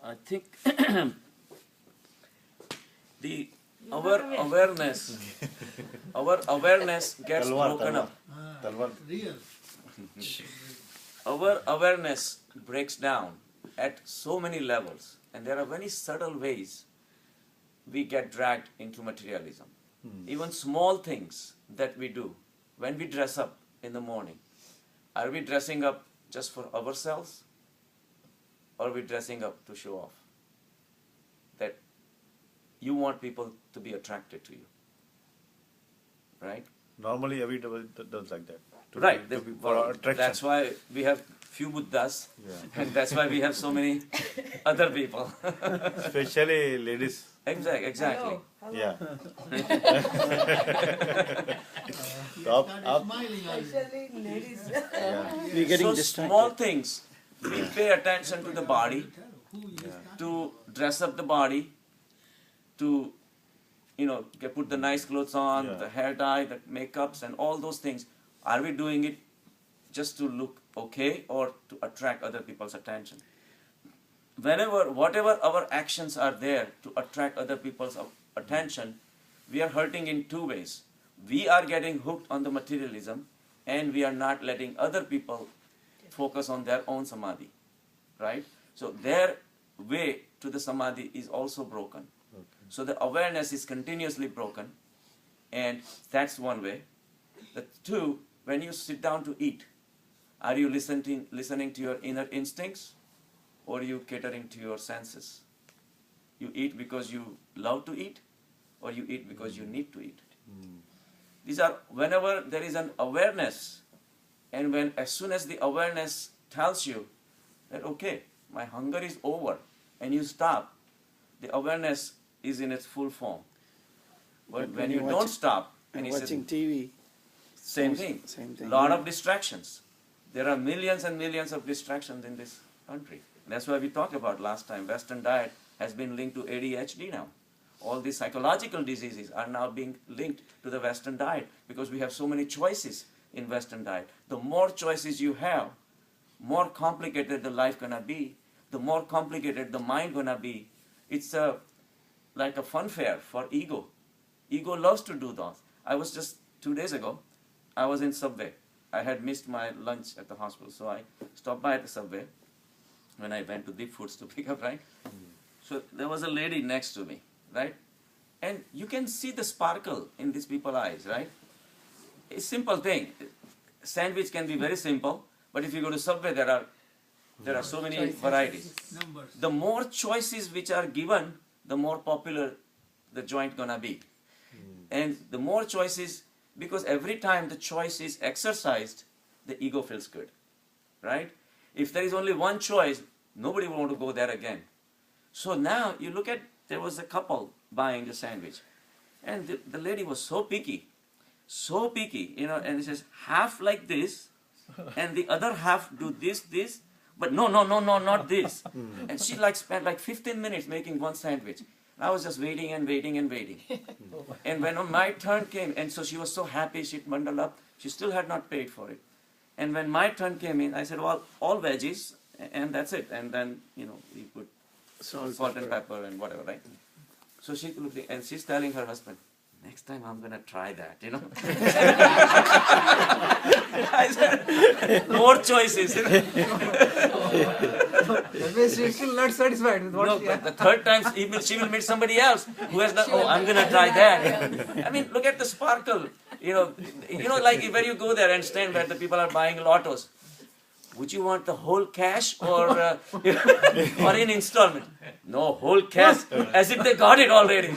I think our awareness gets broken up. Real. Our awareness breaks down at so many levels, and there are very subtle ways we get dragged into materialism. Even small things that we do, when we dress up in the morning, are we dressing up just for ourselves, or are we dressing up to show off? That you want people to be attracted to you, right? Normally everybody does like that. Right. For attraction. That's why we have few Buddhas, and that's why we have so many other people. Especially ladies. Exactly. Hello. Yeah. Smiling. Especially ladies. We're getting So distracted. small things, we pay attention to the body, to dress up the body, to put the nice clothes on, the hair dye, the makeups, and all those things. Are we doing it just to look okay or to attract other people's attention? Whatever our actions are there to attract other people's attention, we are hurting in two ways. We are getting hooked on the materialism, and we are not letting other people focus on their own samadhi, right? So their way to the samadhi is also broken. So the awareness is continuously broken, and that's one way. The two, when you sit down to eat, are you listening to your inner instincts, or are you catering to your senses? You eat because you love to eat, or you eat because you need to eat. These are, whenever there is an awareness, and as soon as the awareness tells you that, okay, my hunger is over, and you stop, the awareness is in its full form. But when you don't stop, and And it says, watching TV. same thing. Same thing. Lot of distractions. There are millions and millions of distractions in this country. That's why we talked about last time. Western diet has been linked to ADHD now. All these psychological diseases are now being linked to the Western diet because we have so many choices in Western diet. The more choices you have, more complicated the life gonna be. The more complicated the mind gonna be. It's like a fun fair for ego. Ego loves to do those. I was just 2 days ago, I was in Subway. I had missed my lunch at the hospital, so I stopped by at the Subway when I went to Deep Foods to pick up, right? So there was a lady next to me, right? And you can see the sparkle in these people's eyes, right? It's a simple thing. Sandwich can be very simple, but if you go to Subway, there are so many varieties. Numbers. The more choices which are given, the more popular the joint gonna be. And the more choices, because every time the choice is exercised, the ego feels good, right? If there is only one choice, nobody will want to go there again. So now you look at, there was a couple buying the sandwich, and the lady was so picky, and it says half like this, and the other half do this, but no, not this. And she spent 15 minutes making one sandwich. I was just waiting and waiting and waiting. And when my turn came, and so she was so happy, she bundled up, she still had not paid for it. And when my turn came in, I said, well, all veggies, and that's it. And then, you put salt and pepper and whatever, right? So she looked, and she's telling her husband, next time I'm going to try that, I said, more choices. She's still not satisfied with what No, she but has. the third time she will meet somebody else who has done, I'm going to try that. I mean, look at the sparkle. Like when you go there and stand where the people are buying lottos. Would you want the whole cash or in installment? No, whole cash, as if they got it already.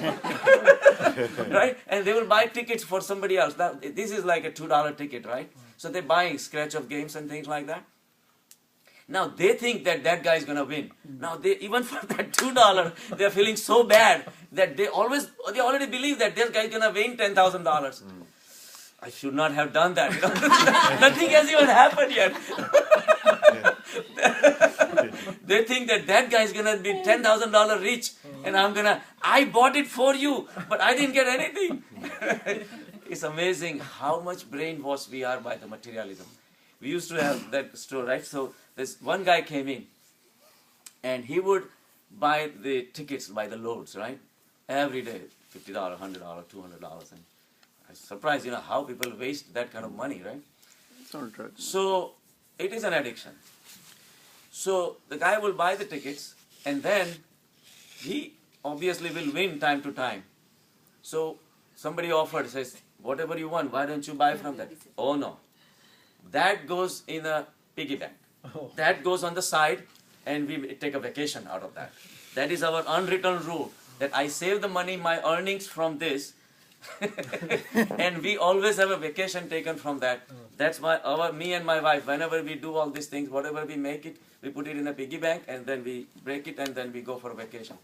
Right? And they will buy tickets for somebody else. Now, this is like a $2 ticket, right? So they're buying scratch of games and things like that. Now they think that guy is going to win. Now even for that $2, they're feeling so bad that they already believe that this guy is going to win $10,000. I should not have done that. Nothing has even happened yet. They think that guy is going to be $10,000 rich, and I bought it for you, but I didn't get anything. It's amazing how much brainwashed we are by the materialism. We used to have that store, right? So this one guy came in, and he would buy the tickets by the loads, right? Every day, $50, $100, $200. And I'm surprised, how people waste that kind of money, right? It's all drugs. So it is an addiction. So the guy will buy the tickets and then he obviously will win time to time. So somebody offered, says, whatever you want, why don't you buy from that? Oh no. That goes in a piggy bank. That goes on the side and we take a vacation out of that. That is our unwritten rule, that I save the money, my earnings from this, and we always have a vacation taken from that. That's why me and my wife, whenever we do all these things, whatever we make it, we put it in a piggy bank and then we break it and then we go for a vacation.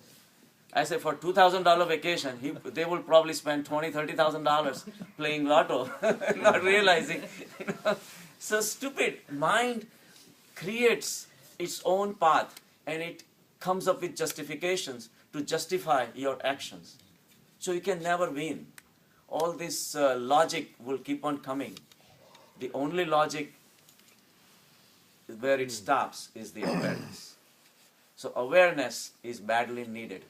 I say for $2,000 vacation, they will probably spend $20,000, $30,000 playing lotto, not realizing. So stupid. Mind creates its own path and it comes up with justifications to justify your actions. So you can never win. All this logic will keep on coming. The only logic where it stops is the awareness. So awareness is badly needed.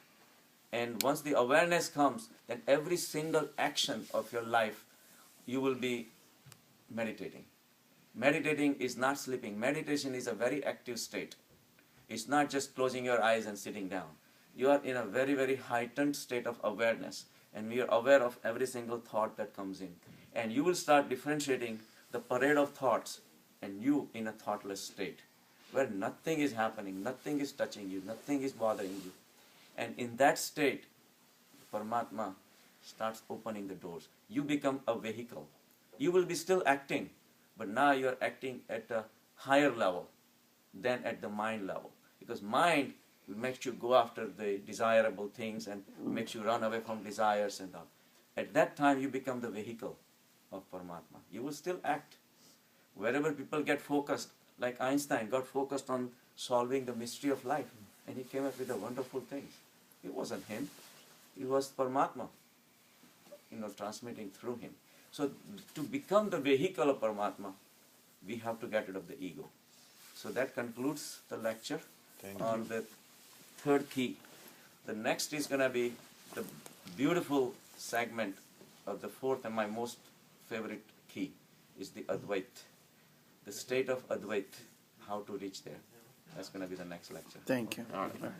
And once the awareness comes, then every single action of your life, you will be meditating. Meditating is not sleeping. Meditation is a very active state. It's not just closing your eyes and sitting down. You are in a very, very heightened state of awareness. And we are aware of every single thought that comes in. And you will start differentiating the parade of thoughts and you in a thoughtless state, where nothing is happening, nothing is touching you, nothing is bothering you. And in that state, Paramatma starts opening the doors. You become a vehicle. You will be still acting, but now you are acting at a higher level than at the mind level. Because mind makes you go after the desirable things and makes you run away from desires and all. At that time, you become the vehicle of Paramatma. You will still act. Wherever people get focused, like Einstein got focused on solving the mystery of life, and he came up with the wonderful things. It wasn't him. It was Paramatma, transmitting through him. So to become the vehicle of Paramatma, we have to get rid of the ego. So that concludes the lecture on the third key. The next is going to be the beautiful segment of the fourth and my most favorite key is the Advait. The state of Advait, how to reach there. That's going to be the next lecture. Thank you. All right.